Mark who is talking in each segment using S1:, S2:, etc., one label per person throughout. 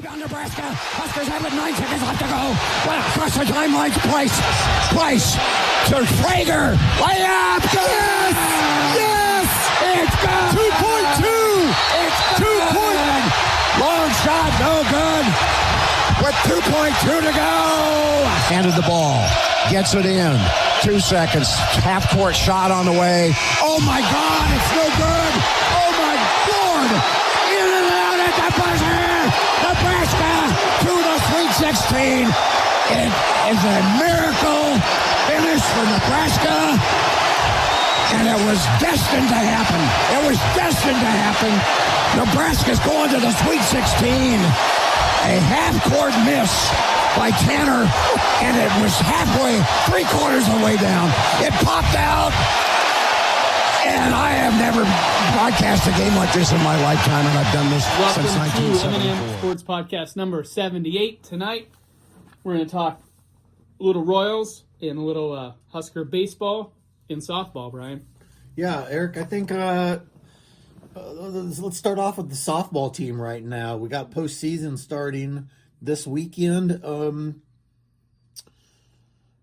S1: Rebound Nebraska. Huskers have it. 9 seconds left to go. Well, across the timeline to Price to Traeger. Layup. Yes! Yes! It's good. 2.2. It's good. 2 Long shot. No good. With 2.2 to go. Handed the ball. Gets it in. 2 seconds. Half court shot on the way. Oh my God. It's no good. Oh my Lord. In and out at the buzzer. Nebraska to the Sweet 16. It is a miracle finish for Nebraska. And it was destined to happen. It was destined to happen. Nebraska's going to the Sweet 16. A half-court miss by Tanner, and it was halfway, 3/4 of the way down. It popped out, and I have never broadcast a game like this in my lifetime, and I've done this since 1974.
S2: Welcome to M&M Sports Podcast number 78. Tonight, we're going to talk a little Royals and a little Husker baseball and softball, Brian.
S3: Yeah, Eric, I think let's start off with the softball team right now. We got postseason starting this weekend.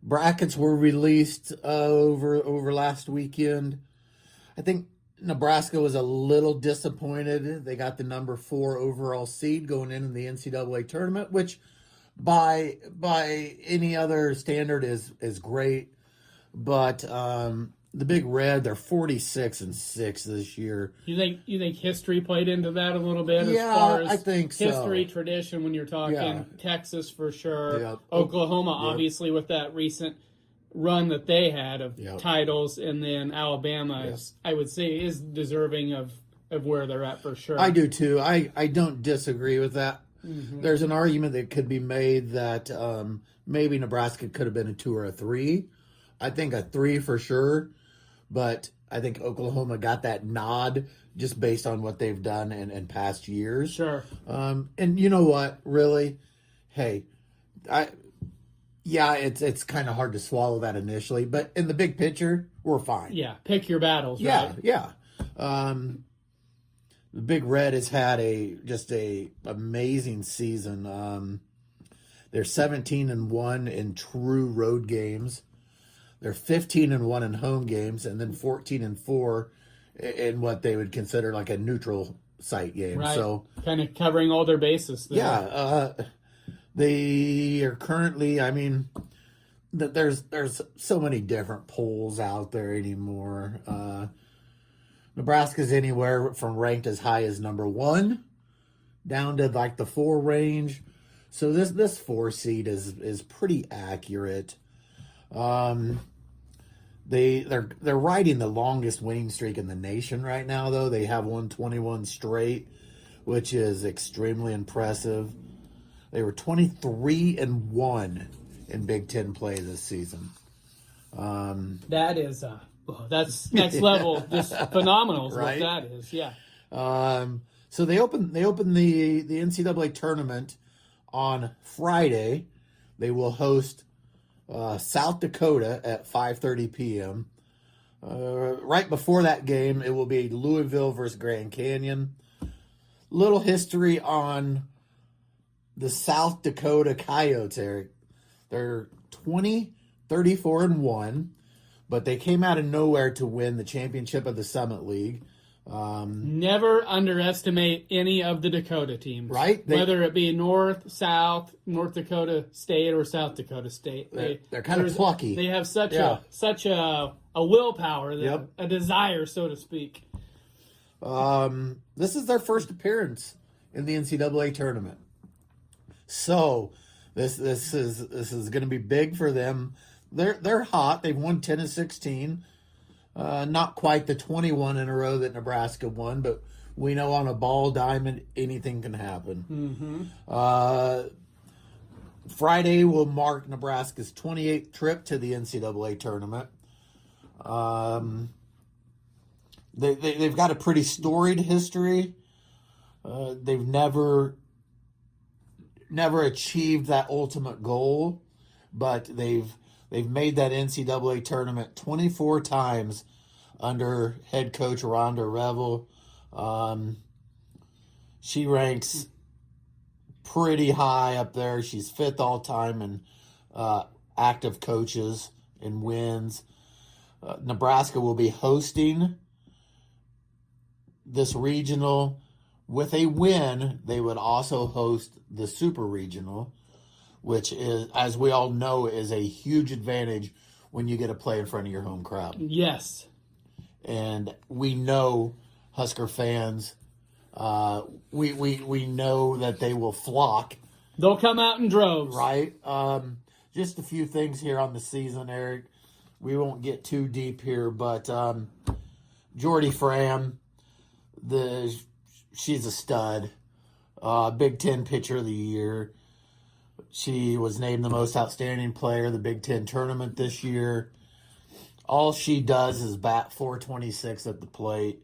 S3: Brackets were released over last weekend. I think Nebraska was a little disappointed. They got the number 4 overall seed going into the NCAA tournament, which by any other standard is great. But the Big Red, they're 46-6 this year.
S2: You think history played into that a little bit?
S3: Yeah,
S2: as far as
S3: I think so.
S2: History, tradition, when you're talking Texas for sure,
S3: Yep.
S2: Oklahoma
S3: Yep.
S2: obviously with that recent run that they had of
S3: Yep.
S2: titles, and then Alabama is, I would say, is deserving of where they're at for sure.
S3: I do too. I don't disagree with that.
S2: Mm-hmm.
S3: There's an argument that could be made that maybe Nebraska could have been a 2 or a 3. I think a 3 for sure. But I think Oklahoma got that nod just based on what they've done in past years.
S2: Sure.
S3: And you know what? Really, hey, it's kind of hard to swallow that initially, but in the big picture, we're fine.
S2: Yeah, pick your battles.
S3: Yeah,
S2: right?
S3: yeah. The Big Red has had just a amazing season. They're 17-1 in true road games. They're 15-1 in home games, and then 14-4 in what they would consider like a neutral site game.
S2: Right.
S3: So
S2: kind of covering all their bases there.
S3: Yeah, they are currently. I mean, there's so many different polls out there anymore. Nebraska's anywhere from ranked as high as number 1 down to like the 4 range. So this 4 seed is pretty accurate. They're riding the longest winning streak in the nation right now, though. They have won 21 straight, which is extremely impressive. They were 23-1 in Big Ten play this season.
S2: That is that's next level, just phenomenal is
S3: Right?
S2: what that is. Yeah.
S3: So they open the NCAA tournament on Friday. They will host South Dakota at 5:30 p.m. Right before that game, it will be Louisville versus Grand Canyon. Little history on the South Dakota Coyotes, Eric. They're 34-1, but they came out of nowhere to win the championship of the Summit League.
S2: Never underestimate any of the Dakota teams,
S3: Right?
S2: Whether it be North, South, North Dakota State, or South Dakota State.
S3: They're kind of plucky.
S2: They have such
S3: Yeah.
S2: a willpower,
S3: Yep.
S2: a desire, so to speak.
S3: This is their first appearance in the NCAA tournament, so this is going to be big for them. They're hot. They've won 10 of 16. Not quite the 21 in a row that Nebraska won, but we know on a ball diamond anything can happen.
S2: Mm-hmm.
S3: Friday will mark Nebraska's 28th trip to the NCAA tournament. They've got a pretty storied history. They've never achieved that ultimate goal, but they've made that NCAA tournament 24 times under head coach Rhonda Revel. She ranks pretty high up there. She's 5th all time in active coaches and wins. Nebraska will be hosting this regional. With a win, they would also host the Super Regional, which is, as we all know, is a huge advantage when you get to play in front of your home crowd.
S2: Yes.
S3: And we know Husker fans, we know that they will flock.
S2: They'll come out in droves.
S3: Right. Just a few things here on the season, Eric. We won't get too deep here, but Jordy Fram, she's a stud. Big Ten Pitcher of the Year. She was named the most outstanding player of the Big Ten tournament this year. All she does is bat .426 at the plate,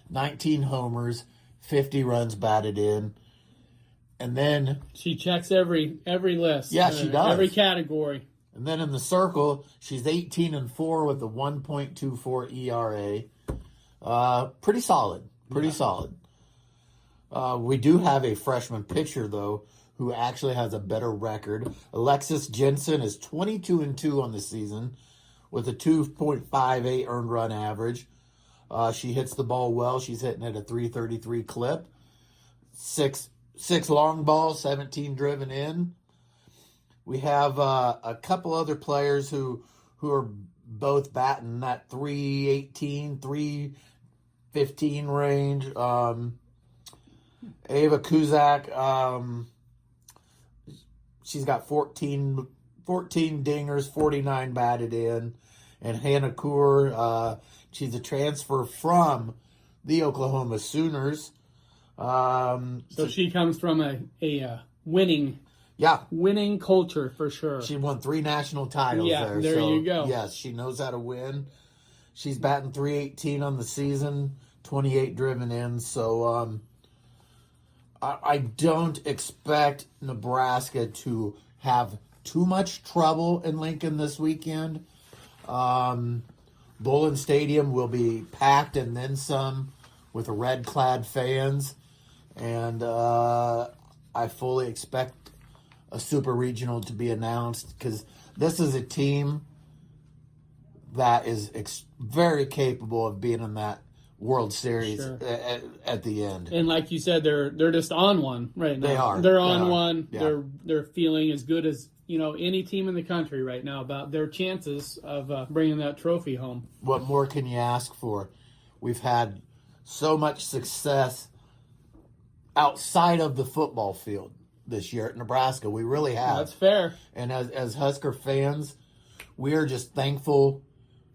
S3: 19 homers, 50 runs batted in. And then
S2: she checks every list.
S3: Yeah, she does.
S2: Every category.
S3: And then in the circle, she's 18-4 with a 1.24 ERA. Pretty solid. Pretty solid. We do have a freshman pitcher, though, who actually has a better record. Alexis Jensen is 22-2 on the season with a 2.58 earned run average. She hits the ball well. She's hitting at a .333 clip. Six long balls, 17 driven in. We have a couple other players who are both batting that 318, 315 range. Ava Kuzak, she's got 14 dingers, 49 batted in. And Hannah Kaur, she's a transfer from the Oklahoma Sooners.
S2: So she comes from a winning culture for sure.
S3: She won 3 national titles there.
S2: There
S3: so,
S2: you go.
S3: Yes, she knows how to win. She's batting .318 on the season, 28 driven in. So I don't expect Nebraska to have too much trouble in Lincoln this weekend. Bullen Stadium will be packed and then some with red-clad fans. And I fully expect a super regional to be announced because this is a team that is very capable of being in that World Series at the end.
S2: And like you said, they're just on one right now.
S3: They are.
S2: They're on one.
S3: Yeah.
S2: They're feeling as good as any team in the country right now about their chances of bringing that trophy home.
S3: What more can you ask for? We've had so much success outside of the football field this year at Nebraska. We really have.
S2: That's fair.
S3: And as Husker fans, we are just thankful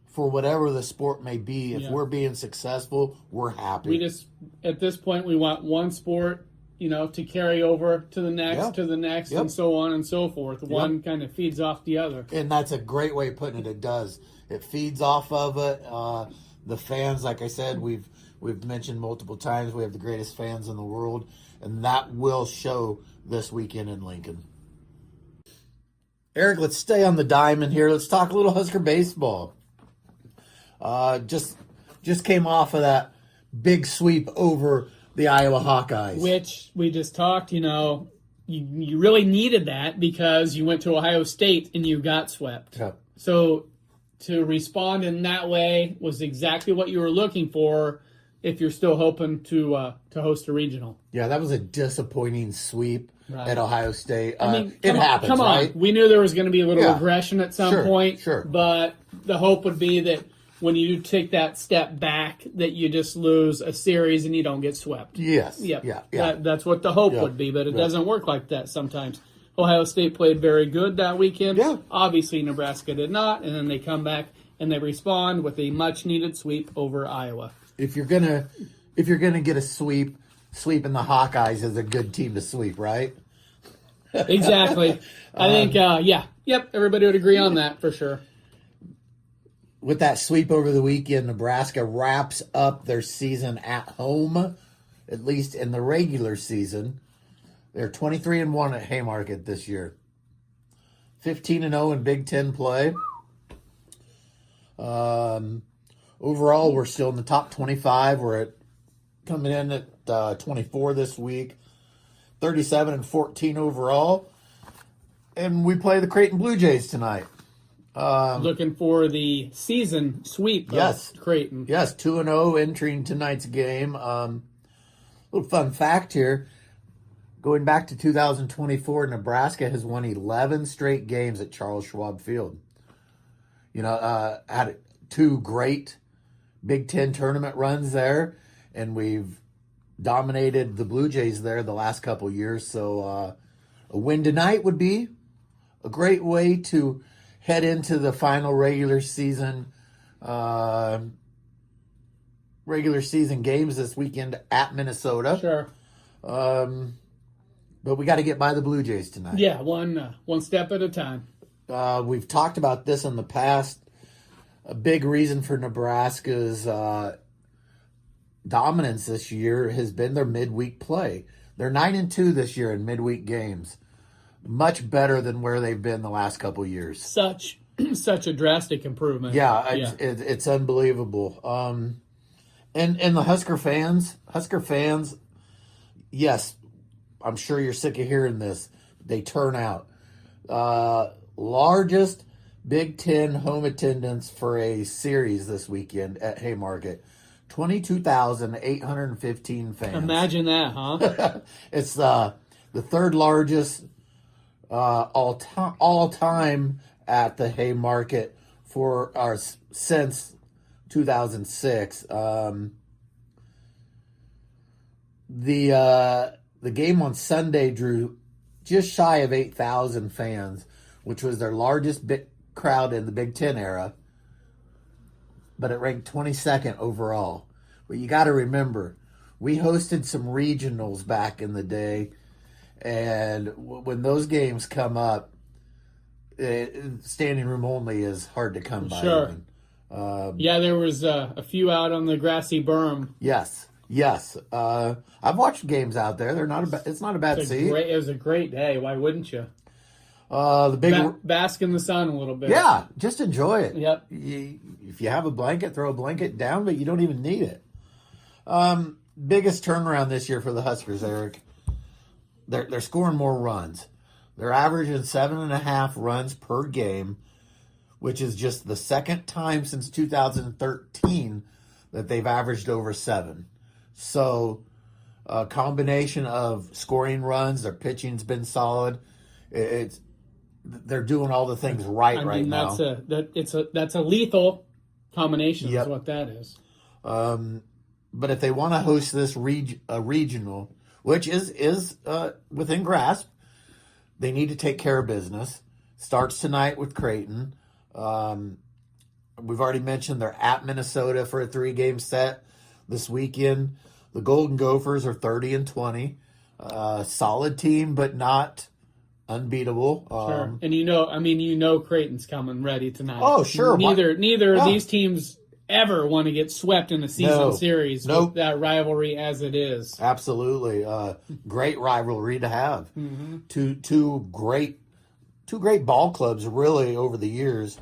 S3: for whatever the sport may be. If we're being successful, we're happy.
S2: We just, at this point, we want one sport, to carry over to the next, and so on and so forth. One kind of feeds off the other.
S3: And that's a great way of putting it. It does. It feeds off of it. The fans, like I said, we've mentioned multiple times, we have the greatest fans in the world, and that will show this weekend in Lincoln. Eric, let's stay on the diamond here. Let's talk a little Husker baseball. Just came off of that big sweep over the Iowa Hawkeyes.
S2: Which we just talked, you really needed that because you went to Ohio State and you got swept.
S3: Yep.
S2: So to respond in that way was exactly what you were looking for if you're still hoping to host a regional.
S3: Yeah, that was a disappointing sweep at Ohio State.
S2: It
S3: happens,
S2: come on.
S3: right?
S2: We knew there was going to be a little regression at some point.
S3: Sure.
S2: But the hope would be that when you take that step back, that you just lose a series and you don't get swept.
S3: Yes.
S2: Yep.
S3: Yeah.
S2: That's what the hope would be, but it doesn't work like that sometimes. Ohio State played very good that weekend.
S3: Yeah.
S2: Obviously, Nebraska did not, and then they come back and they respond with a much-needed sweep over Iowa.
S3: If you're gonna get a sweeping the Hawkeyes is a good team to sweep, right?
S2: Exactly. I think, everybody would agree on that for sure.
S3: With that sweep over the weekend, Nebraska wraps up their season at home, at least in the regular season. They're 23-1 at Haymarket this year. 15-0 in Big Ten play. Overall, we're still in the top 25. We're coming in at 24 this week. 37-14 overall. And we play the Creighton Blue Jays tonight.
S2: Looking for the season sweep
S3: Yes.
S2: of Creighton.
S3: Yes, 2-0 entering tonight's game. Little fun fact here. Going back to 2024, Nebraska has won 11 straight games at Charles Schwab Field. Had 2 great Big Ten tournament runs there, and we've dominated the Blue Jays there the last couple years. So a win tonight would be a great way to head into the final regular season games this weekend at Minnesota.
S2: Sure.
S3: But we got to get by the Blue Jays tonight.
S2: Yeah, one step at a time.
S3: We've talked about this in the past. A big reason for Nebraska's dominance this year has been their midweek play. They're 9-2 this year in midweek games. Much better than where they've been the last couple years.
S2: Such a drastic improvement.
S3: Yeah. It's unbelievable. And the Husker fans, yes, I'm sure you're sick of hearing this. They turn out. Largest Big Ten home attendance for a series this weekend at Haymarket. 22,815 fans.
S2: Imagine that, huh?
S3: It's the third largest all time at the Haymarket since 2006. The game on Sunday drew just shy of 8,000 fans, which was their largest crowd in the Big Ten era, but it ranked 22nd overall. But you got to remember, we hosted some regionals back in the day, and when those games come up, standing room only is hard to come by.
S2: Sure. There was a few out on the grassy berm.
S3: Yes. I've watched games out there. It's not a bad seat.
S2: It was a great day. Why wouldn't you? Bask in the sun a little bit.
S3: Yeah, just enjoy it.
S2: Yep.
S3: If you have a blanket, throw a blanket down, but you don't even need it. Biggest turnaround this year for the Huskers, Eric. They're scoring more runs. They're averaging 7.5 runs per game, which is just the second time since 2013 that they've averaged over 7. So, a combination of scoring runs, their pitching's been solid. They're doing all the things right now.
S2: That's a lethal combination.
S3: Yep.
S2: Is what that is.
S3: But if they want to host this regional, which is within grasp, they need to take care of business. Starts tonight with Creighton. We've already mentioned they're at Minnesota for a 3-game set this weekend. The Golden Gophers are 30-20. Solid team, but not unbeatable.
S2: Sure. And Creighton's coming ready tonight.
S3: Oh, sure.
S2: Neither of these teams ever want to get swept in a season series with that rivalry as it is.
S3: Absolutely. Great rivalry to have.
S2: Mm-hmm.
S3: Two great ball clubs really over the years.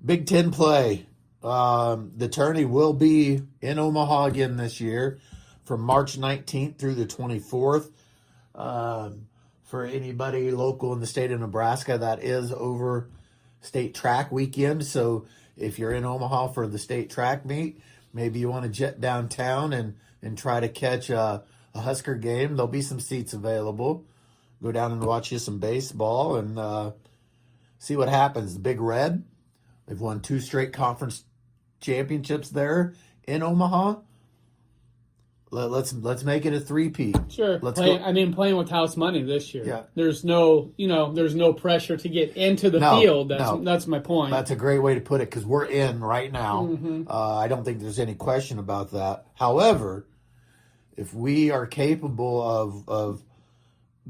S3: Big Ten play. The tourney will be in Omaha again this year from March 19th through the 24th. For anybody local in the state of Nebraska, that is over state track weekend. So if you're in Omaha for the state track meet, maybe you want to jet downtown and try to catch a Husker game. There'll be some seats available. Go down and watch you some baseball and see what happens. The Big Red, they've won 2 straight conference championships there in Omaha. Let's make it a 3-peat.
S2: Sure. Playing with house money this year.
S3: Yeah.
S2: There's no pressure to get into the field. That's my point.
S3: That's a great way to put it because we're in right now.
S2: Mm-hmm.
S3: I don't think there's any question about that. However, if we are capable of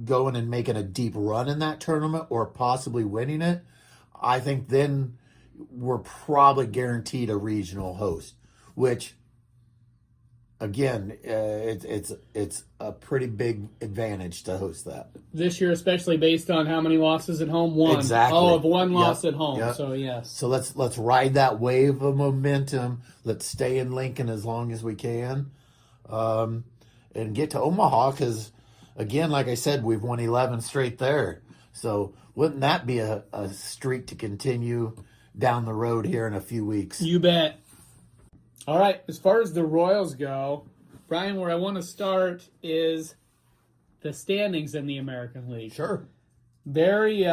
S3: going and making a deep run in that tournament or possibly winning it, I think then we're probably guaranteed a regional host, which again, it's a pretty big advantage to host that.
S2: This year, especially based on how many losses at home, one.
S3: Exactly.
S2: All of one loss at home.
S3: Yep.
S2: So yes.
S3: So let's ride that wave of momentum. Let's stay in Lincoln as long as we can. And and get to Omaha because, again, like I said, we've won 11 straight there. So wouldn't that be a streak to continue down the road here in a few weeks?
S2: You bet. All right, as far as the Royals go, Brian, where I want to start is the standings in the American League.
S3: Sure.
S2: Very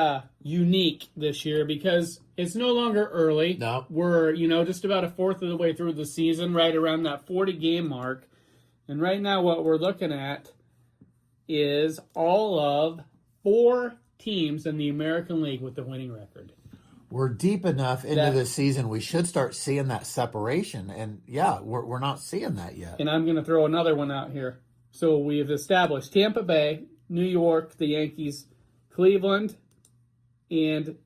S2: unique this year because it's no longer early.
S3: No.
S2: We're, just about a fourth of the way through the season, right around that 40-game mark. And right now what we're looking at is all of 4 teams in the American League with the winning record.
S3: We're deep enough into the season, we should start seeing that separation. And, yeah, we're not seeing that yet.
S2: And I'm going to throw another one out here. So we've established Tampa Bay, New York, the Yankees, Cleveland, and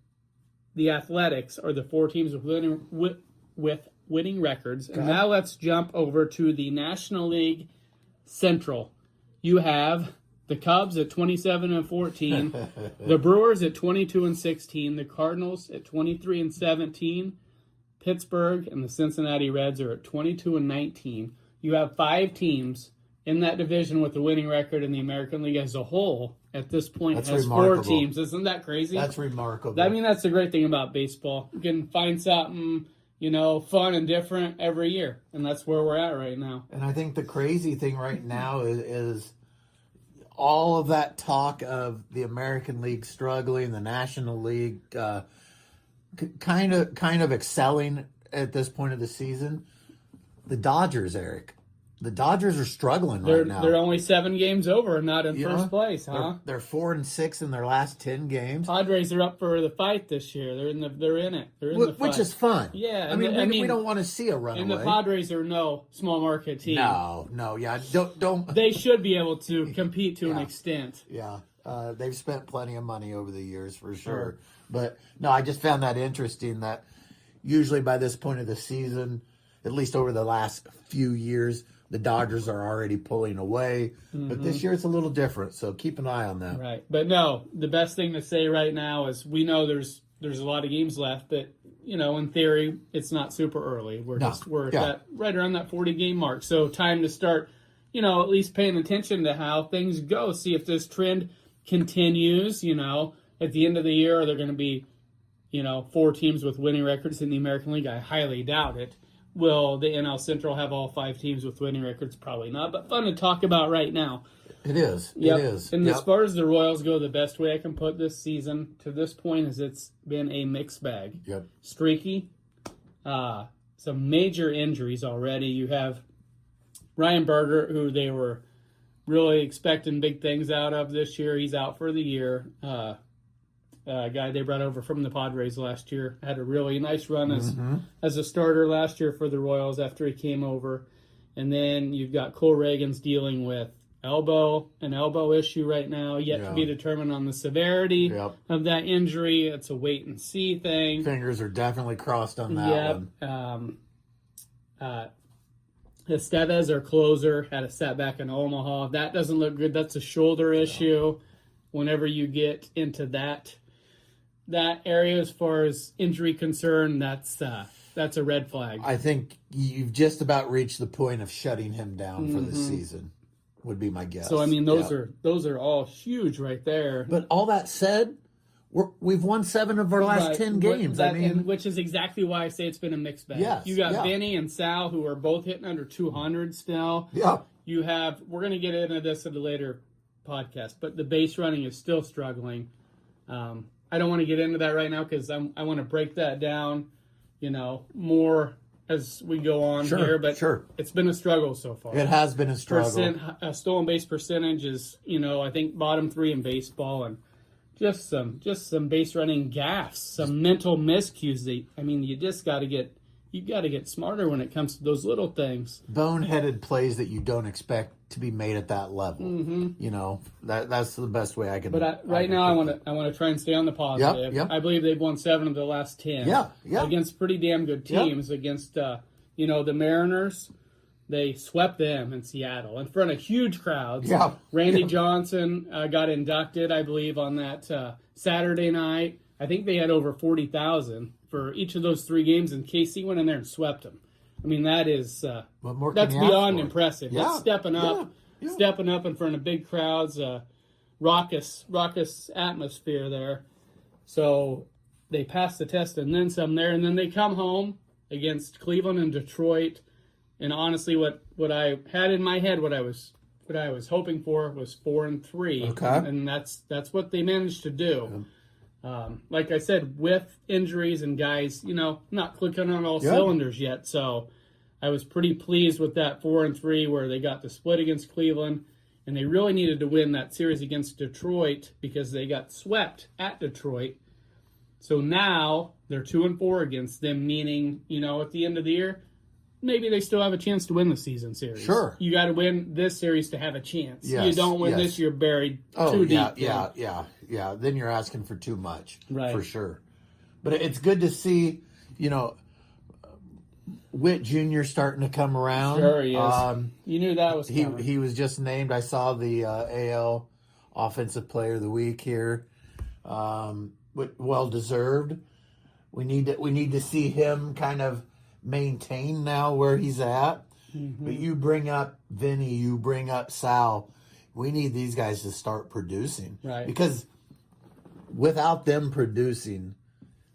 S2: the Athletics are the 4 teams with winning records. And now let's jump over to the National League Central. You have the Cubs at 27-14, the Brewers at 22-16, the Cardinals at 23-17, Pittsburgh and the Cincinnati Reds are at 22-19. You have 5 teams in that division with the winning record in the American League as a whole. At this point,
S3: That's
S2: has
S3: remarkable.
S2: 4 teams. Isn't that crazy?
S3: That's remarkable.
S2: I mean, that's the great thing about baseball. You can find something, fun and different every year, and that's where we're at right now.
S3: And I think the crazy thing right now is all of that talk of the American League struggling, the National League kind of excelling at this point of the season. The Dodgers, Eric. The Dodgers are struggling right now.
S2: They're only 7 games over and not in first place, huh?
S3: They're 4-6 in their last 10 games.
S2: Padres are up for the fight this year. They're in it. They're in the fight.
S3: Which is fun.
S2: Yeah.
S3: I mean, we don't want to see a runaway.
S2: And the Padres are no small market team.
S3: No, yeah. Don't.
S2: They should be able to compete to an extent.
S3: Yeah. They've spent plenty of money over the years for sure. But no, I just found that interesting that usually by this point of the season, at least over the last few years, the Dodgers are already pulling away. Mm-hmm. But this year it's a little different, so keep an eye on that.
S2: Right. But no, the best thing to say right now is we know there's a lot of games left, but, in theory, it's not super early. We're at right around that 40-game mark. So time to start, at least paying attention to how things go. See if this trend continues, at the end of the year. Are there going to be, 4 teams with winning records in the American League? I highly doubt it. Will the NL Central have all 5 teams with winning records? Probably not, but fun to talk about right now.
S3: It is.
S2: Yep.
S3: It is.
S2: And as far as the Royals go, the best way I can put this season to this point is it's been a mixed bag.
S3: Yep.
S2: Streaky. Some major injuries already. You have Ryan Berger, who they were really expecting big things out of this year. He's out for the year. Guy they brought over from the Padres last year had a really nice run as a starter last year for the Royals after he came over. And then you've got Cole Reagan's dealing with an elbow issue right now, yet to be determined on the severity of that injury. It's a wait and see thing.
S3: Fingers are definitely crossed on that one.
S2: Estevez, our closer, had a setback in Omaha. That doesn't look good. That's a shoulder issue. Whenever you get into that area as far as injury concern, that's a red flag.
S3: I think you've just about reached the point of shutting him down for the season, would be my guess.
S2: So I mean, those are all huge right there.
S3: But all that said, we've won 7 of our last 10 games.
S2: Which is exactly why I say it's been a mixed bag.
S3: Yes,
S2: you got Vinny and Sal, who are both hitting under 200 still.
S3: Yeah.
S2: You have. We're going to get into this at a later podcast, but the base running is still struggling. I don't want to get into that right now because I want to break that down, more as we go on here. But it's been a struggle so far.
S3: It has been a struggle.
S2: Stolen base percentage is, I think bottom 3 in baseball, and just some base running gaffes, some mental miscues. You just got to get smarter when it comes to those little things.
S3: Boneheaded plays that you don't expect to be made at that level. That's the best way I can.
S2: But right now, I want to try and stay on the positive.
S3: Yep.
S2: I believe they've won 7 of the last 10.
S3: Yeah.
S2: Against pretty damn good teams. Against the Mariners, they swept them in Seattle in front of huge crowds.
S3: Yeah.
S2: Randy Johnson got inducted, I believe, on that Saturday night. I think they had over 40,000 for each of those 3 games, and KC went in there and swept them. I mean, that is that's beyond impressive.
S3: Yeah.
S2: That's stepping up stepping up in front of big crowds, raucous atmosphere there. So they passed the test and then some there, and then they come home against Cleveland and Detroit. And honestly, what I had in my head, what I was hoping for was 4-3.
S3: Okay.
S2: And that's what they managed to do. Like I said, with injuries and guys, not clicking on all cylinders yet. So I was pretty pleased with that 4-3 where they got the split against Cleveland, and they really needed to win that series against Detroit because they got swept at Detroit. So now they're 2-4 against them, meaning, at the end of the year, maybe they still have a chance to win the season series.
S3: Sure.
S2: You got to win this series to have a chance.
S3: Yes,
S2: You don't win this, you're buried too deep.
S3: Yeah. Then you're asking for too much,
S2: right?
S3: For sure. But it's good to see, Witt Jr. starting to come around.
S2: Sure he is. You knew that was coming.
S3: He was just named. I saw the AL Offensive Player of the Week here. Well deserved. We need to see him kind of maintain now where he's at.
S2: Mm-hmm.
S3: But you bring up Vinny, you bring up Sal. We need these guys to start producing.
S2: Right.
S3: Because without them producing,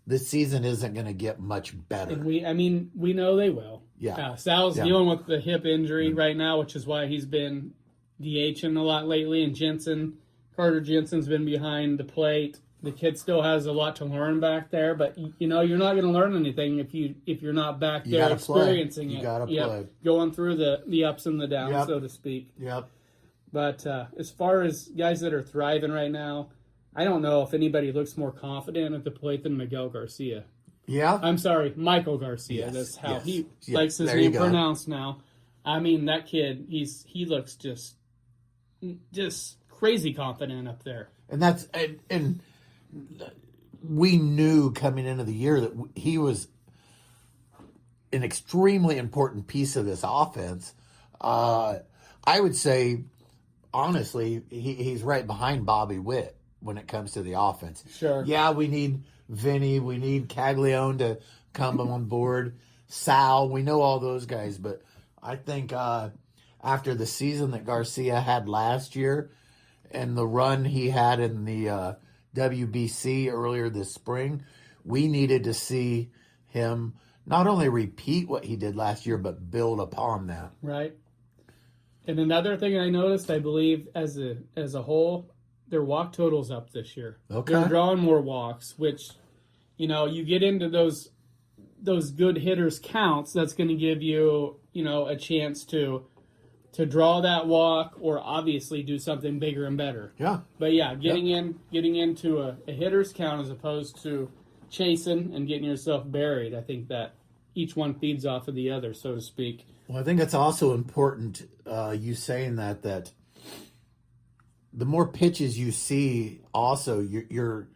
S3: this season isn't going to get much better.
S2: And we know they will.
S3: Yeah.
S2: Sal's dealing with the hip injury right now, which is why he's been DHing a lot lately. And Carter Jensen's been behind the plate. The kid still has a lot to learn back there, but you're not going to learn anything if you're not back there experiencing it.
S3: You got to play.
S2: Going through the ups and the downs, so to speak.
S3: Yep.
S2: But as far as guys that are thriving right now, I don't know if anybody looks more confident at the plate than Miguel Garcia.
S3: Yeah.
S2: I'm sorry, Michael Garcia.
S3: Yes,
S2: That's how
S3: yes,
S2: he
S3: yes.
S2: likes his
S3: There you
S2: name
S3: go.
S2: pronounced now. That kid, he looks just crazy confident up there.
S3: And that's and we knew coming into the year that he was an extremely important piece of this offense. I would say, honestly, he's right behind Bobby Witt when it comes to the offense.
S2: Sure.
S3: Yeah, we need Vinny. We need Caglione to come on board. Sal, we know all those guys. But I think after the season that Garcia had last year and the run he had in the WBC earlier this spring, we needed to see him not only repeat what he did last year, but build upon that.
S2: Right. And another thing I noticed, I believe, as a whole, their walk total's up this year.
S3: Okay.
S2: They're drawing more walks, which, you get into those good hitters counts, that's going to give you, a chance to draw that walk or obviously do something bigger and better.
S3: Yeah.
S2: But yeah, getting into a hitter's count as opposed to chasing and getting yourself buried, I think that each one feeds off of the other, so to speak.
S3: Well, I think it's also important, you saying that the more pitches you see, also you're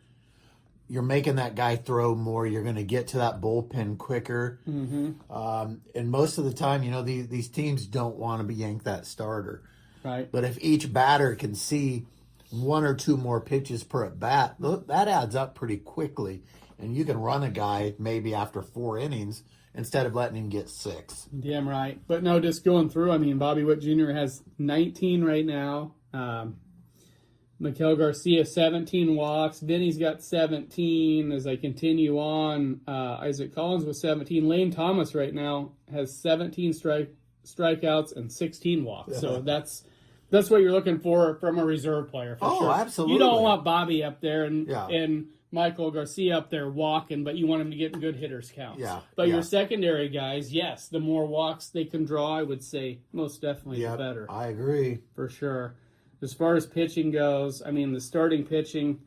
S3: making that guy throw more. You're going to get to that bullpen quicker.
S2: Mm-hmm.
S3: And most of the time, these teams don't want to be yanked that starter.
S2: Right.
S3: But if each batter can see one or two more pitches per at bat, that adds up pretty quickly. And you can run a guy maybe after 4 innings instead of letting him get 6.
S2: Damn right. But no, just going through, Bobby Witt Jr. has 19 right now. Miguel Garcia, 17 walks. Vinny's got 17 as I continue on. Isaac Collins with 17. Lane Thomas right now has 17 strikeouts and 16 walks.
S3: Yeah.
S2: So that's what you're looking for from a reserve player, for sure.
S3: Absolutely.
S2: You don't want Bobby up there and Michael Garcia up there walking, but you want him to get good hitters counts.
S3: Yeah.
S2: But your secondary guys, yes, the more walks they can draw, I would say most definitely the better.
S3: I agree.
S2: For sure. As far as pitching goes, the starting pitching,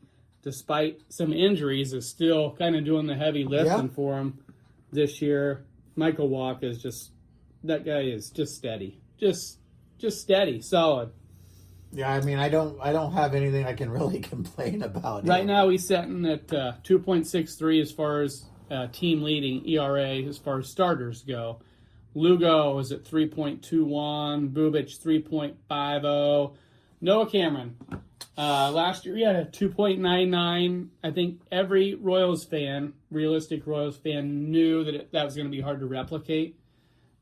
S2: despite some injuries, is still kind of doing the heavy lifting for him this year. Michael Walk is that guy is just steady. Just steady, solid.
S3: Yeah, I don't have anything I can really complain about.
S2: Right now he's sitting at 2.63 as far as team leading ERA as far as starters go. Lugo is at 3.21, Bubic 3.50. Noah Cameron, last year he had a 2.99. I think every realistic Royals fan knew that was going to be hard to replicate.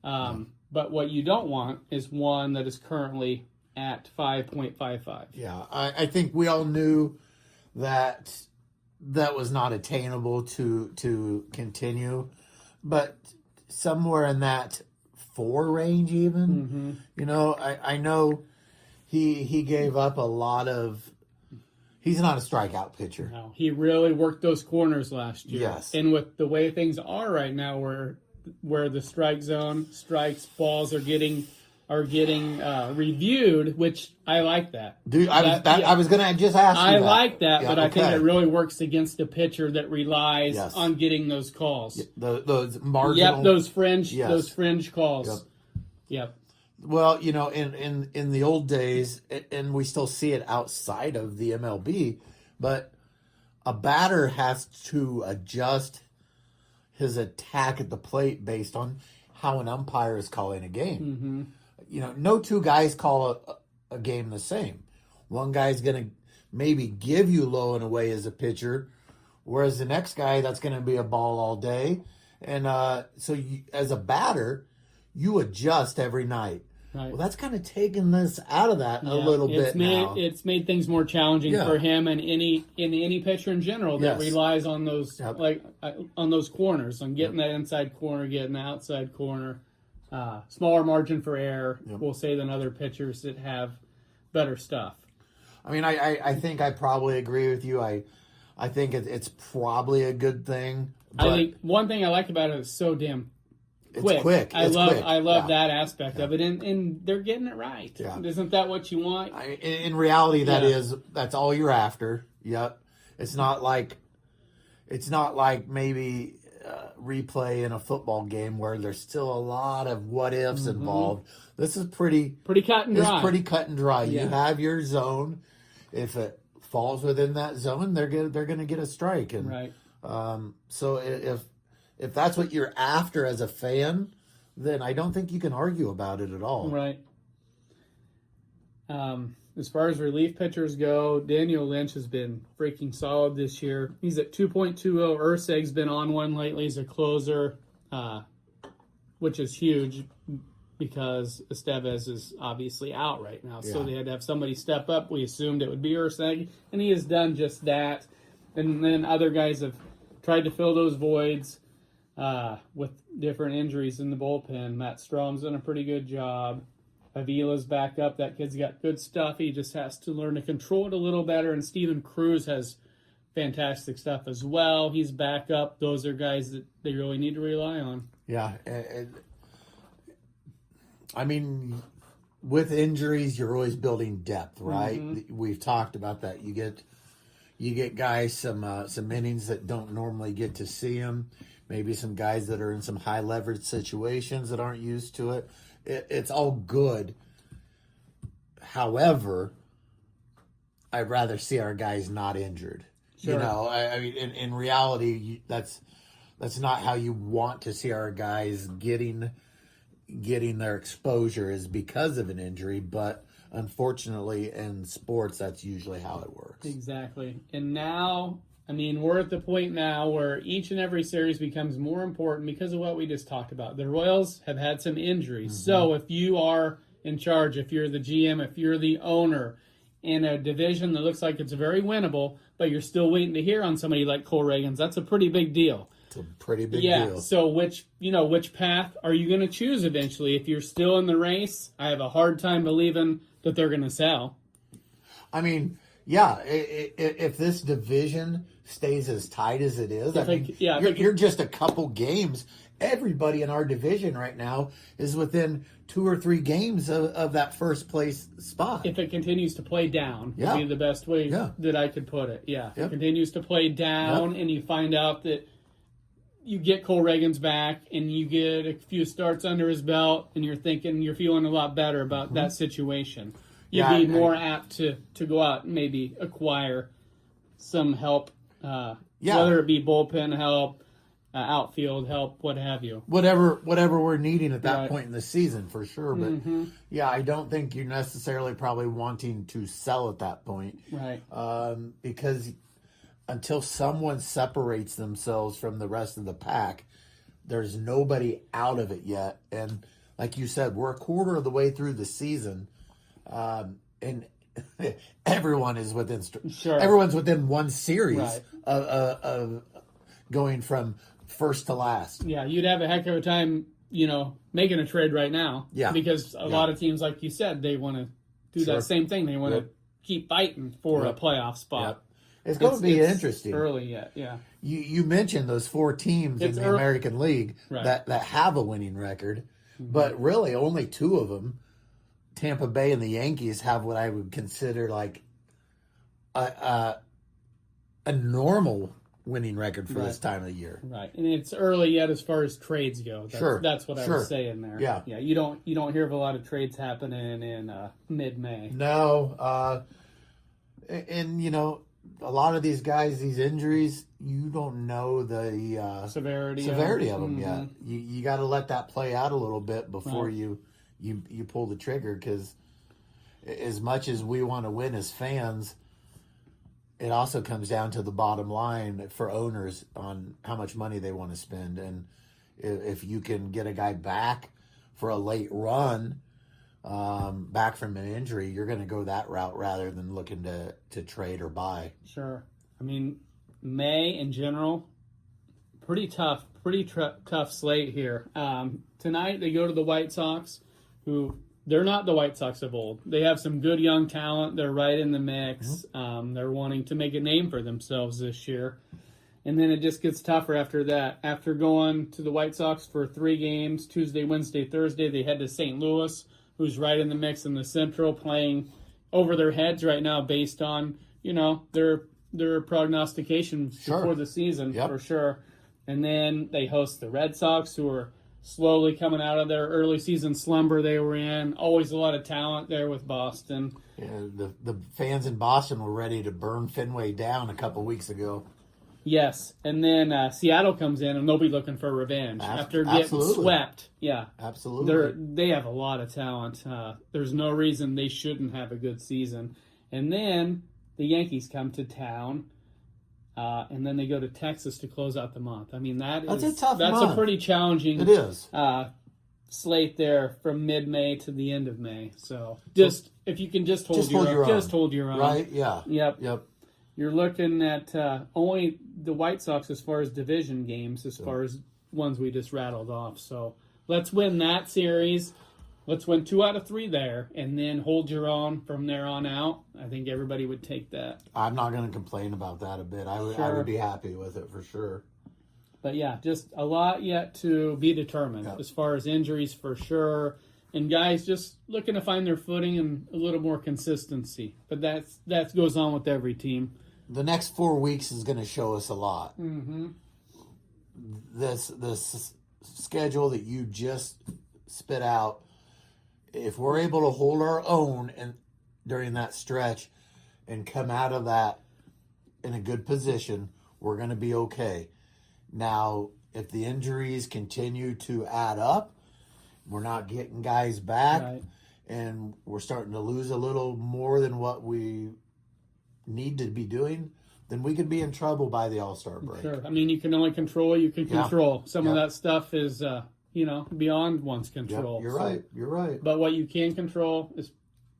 S2: But what you don't want is one that is currently at 5.55.
S3: Yeah, I think we all knew that was not attainable to continue, but somewhere in that 4 range even. I know he gave up a lot of. He's not a strikeout pitcher.
S2: No, he really worked those corners last year.
S3: Yes,
S2: and with the way things are right now, where the strike zone strikes balls are getting reviewed, which I like that.
S3: Dude, I was going to just ask you
S2: I
S3: that.
S2: like that,
S3: Yeah,
S2: but I think it really works against a pitcher that relies on getting those calls.
S3: Those marginal.
S2: Yep, those fringe calls. Yep.
S3: Well, in the old days, and we still see it outside of the MLB, but a batter has to adjust his attack at the plate based on how an umpire is calling a game. No two guys call a game the same. One guy's going to maybe give you low and away as a pitcher, whereas the next guy, that's going to be a ball all day. And so as a batter, you adjust every night. Right. Well, that's kind of taken this out of that a little bit now.
S2: It's made things more challenging for him and any pitcher in general that relies on those on those corners, on getting that inside corner, getting the outside corner. Smaller margin for error, we'll say, than other pitchers that have better stuff.
S3: I mean, I think I probably agree with you. I think it's probably a good thing.
S2: I think one thing I like about it is so damn quick.
S3: It's quick.
S2: I love that aspect of it, and they're getting it right.
S3: Yeah.
S2: Isn't that what you want?
S3: In reality, that's all you're after. Yep. It's not like maybe replay in a football game where there's still a lot of what ifs involved. This is pretty
S2: cut and dry.
S3: It's pretty cut and dry.
S2: Yeah.
S3: You have your zone. If it falls within that zone, they're gonna get a strike. And
S2: right.
S3: So if that's what you're after as a fan, then I don't think you can argue about it at all.
S2: Right. As far as relief pitchers go, Daniel Lynch has been freaking solid this year. He's at 2.20. Urseg's been on one lately as a closer, which is huge because Estevez is obviously out right now. So they had to have somebody step up. We assumed it would be Urseg, and he has done just that. And then other guys have tried to fill those voids with different injuries in the bullpen. Matt Strom's done a pretty good job. Avila's back up. That kid's got good stuff. He just has to learn to control it a little better. And Steven Cruz has fantastic stuff as well. He's back up. Those are guys that they really need to rely on.
S3: Yeah. I mean, with injuries, you're always building depth, right? Mm-hmm. We've talked about that. You get guys some innings that don't normally get to see them. Maybe some guys that are in some high leverage situations that aren't used to it. It's all good. However, I'd rather see our guys not injured. Sure. I mean, in reality, that's not how you want to see our guys getting their exposure is because of an injury. But unfortunately, in sports, that's usually how it works.
S2: Exactly. And now, I mean, we're at the point now where each and every series becomes more important because of what we just talked about. The Royals have had some injuries. Mm-hmm. So if you are in charge, if you're the GM, if you're the owner in a division that looks like it's very winnable, but you're still waiting to hear on somebody like Cole Reagans, that's a pretty big deal.
S3: It's a pretty big deal.
S2: So which path are you going to choose eventually? If you're still in the race, I have a hard time believing that they're going to sell.
S3: I mean, yeah, if this division stays as tight as it is, you're just a couple games. Everybody in our division right now is within 2 or 3 games of that first place spot.
S2: If it continues to play down, would be the best way that I could put it. Yeah, if it continues to play down, and you find out that you get Cole Reagans back and you get a few starts under his belt, and you're feeling a lot better about that situation. You'd be more apt to go out and maybe acquire some help, whether it be bullpen help, outfield help, what have you.
S3: Whatever we're needing at that point in the season, for sure. But, I don't think you're necessarily probably wanting to sell at that point.
S2: Right.
S3: Because until someone separates themselves from the rest of the pack, there's nobody out of it yet. And like you said, we're a quarter of the way through the season. And everyone is within.
S2: Sure.
S3: Everyone's within one series
S2: Right.
S3: of going from first to last.
S2: Yeah, you'd have a heck of a time, making a trade right now.
S3: Yeah.
S2: Because a lot of teams, like you said, they want to do
S3: Sure.
S2: that same thing. They want to keep fighting for
S3: Yep.
S2: a playoff spot.
S3: Yep. It's going to be interesting.
S2: Early yet, yeah.
S3: You mentioned those 4 teams in the American League
S2: Right.
S3: that have a winning record, but really only 2 of them, Tampa Bay and the Yankees, have what I would consider like a normal winning record for this time of the year.
S2: Right, and it's early yet as far as trades go. That's what I was saying there.
S3: Yeah.
S2: You don't hear of a lot of trades happening in mid-May.
S3: No, and a lot of these guys, these injuries, you don't know the
S2: severity
S3: of them yet. You got to let that play out a little bit before you pull the trigger, because as much as we want to win as fans, it also comes down to the bottom line for owners on how much money they want to spend. And if you can get a guy back for a late run, back from an injury, you're going to go that route rather than looking to trade or buy.
S2: Sure. I mean, May in general, pretty tough slate here. Tonight they go to the White Sox, who they're not the White Sox of old. They have some good young talent. They're right in the mix. They're wanting to make a name for themselves this year. And then it just gets tougher after that. After going to the White Sox for 3 games, Tuesday, Wednesday, Thursday, they head to St. Louis, who's right in the mix in the Central, playing over their heads right now based on, their prognostications before the season, for sure. And then they host the Red Sox, who are slowly coming out of their early season slumber they were in. Always a lot of talent there with Boston.
S3: Yeah, the fans in Boston were ready to burn Fenway down a couple weeks ago.
S2: Yes, and then Seattle comes in, and they'll be looking for revenge after getting swept. Yeah,
S3: absolutely.
S2: They have a lot of talent. There's no reason they shouldn't have a good season. And then the Yankees come to town, and then they go to Texas to close out the month. I mean, that's a tough month. That's a pretty challenging.
S3: It is.
S2: Slate there from mid-May to the end of May. So if you can just hold your own.
S3: Right? Yeah.
S2: Yep. You're looking at only the White Sox as far as division games, as far as ones we just rattled off. So let's win that series. Let's win 2 out of 3 there, and then hold your own from there on out. I think everybody would take that.
S3: I'm not going to complain about that a bit. I would be happy with it for sure.
S2: But yeah, just a lot yet to be determined as far as injuries for sure. And guys just looking to find their footing and a little more consistency. But that goes on with every team.
S3: The next 4 weeks is going to show us a lot.
S2: Mm-hmm.
S3: This schedule that you just spit out, if we're able to hold our own during that stretch and come out of that in a good position, we're going to be okay. Now, if the injuries continue to add up, we're not getting guys back, and we're starting to lose a little more than what we need to be doing, then we could be in trouble by the All-Star break.
S2: Sure. I mean, you can only control what you can control. Some of that stuff is, beyond one's control.
S3: You're right.
S2: But what you can control is,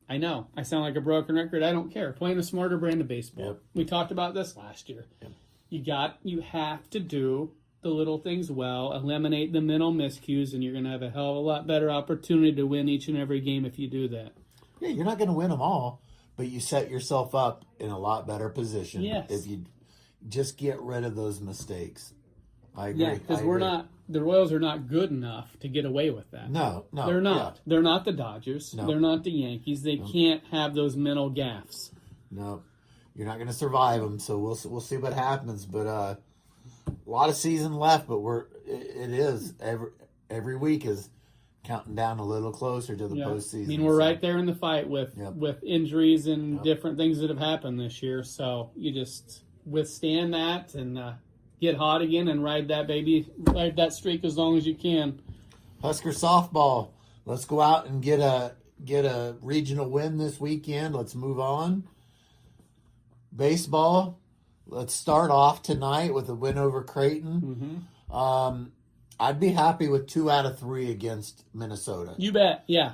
S2: I know, I sound like a broken record. I don't care. Playing a smarter brand of baseball.
S3: Yep.
S2: We talked about this last year.
S3: Yep.
S2: You have to do the little things well, eliminate the mental miscues, and you're going to have a hell of a lot better opportunity to win each and every game if you do that.
S3: Yeah, you're not going to win them all, but you set yourself up in a lot better position if you just get rid of those mistakes. I agree.
S2: Yeah, because the Royals are not good enough to get away with that.
S3: No,
S2: they're not.
S3: Yeah.
S2: They're not the Dodgers.
S3: No.
S2: They're not the Yankees. They can't have those mental gaffes.
S3: No, you're not going to survive them. So we'll see what happens. But a lot of season left. But it is every week is counting down a little closer to the postseason.
S2: I mean, we're right there in the fight with injuries and different things that have happened this year. So you just withstand that and get hot again and ride that streak as long as you can.
S3: Husker softball. Let's go out and get a regional win this weekend. Let's move on. Baseball. Let's start off tonight with a win over Creighton.
S2: Mm-hmm.
S3: I'd be happy with 2 out of 3 against Minnesota.
S2: You bet. Yeah.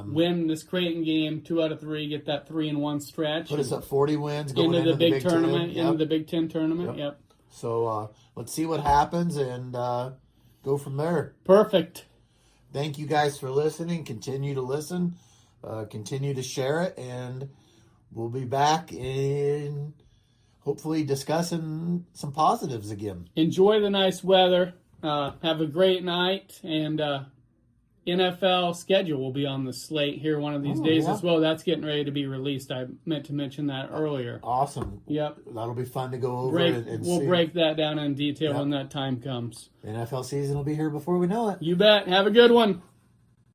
S2: Win this Creighton game, 2 out of 3, get that 3-1 stretch.
S3: Put us at 40 wins going
S2: into the Big tournament,
S3: 10. Yep.
S2: into the Big Ten tournament. Yep.
S3: So let's see what happens and go from there.
S2: Perfect.
S3: Thank you guys for listening. Continue to listen. Continue to share it, and we'll be back in hopefully discussing some positives again.
S2: Enjoy the nice weather. Have a great night, and NFL schedule will be on the slate here one of these days as well. That's getting ready to be released. I meant to mention that earlier.
S3: Awesome.
S2: Yep.
S3: That'll be fun to go over and
S2: we'll
S3: see.
S2: break that down in detail when that time comes.
S3: NFL season will be here before we know it.
S2: You bet. Have a good one.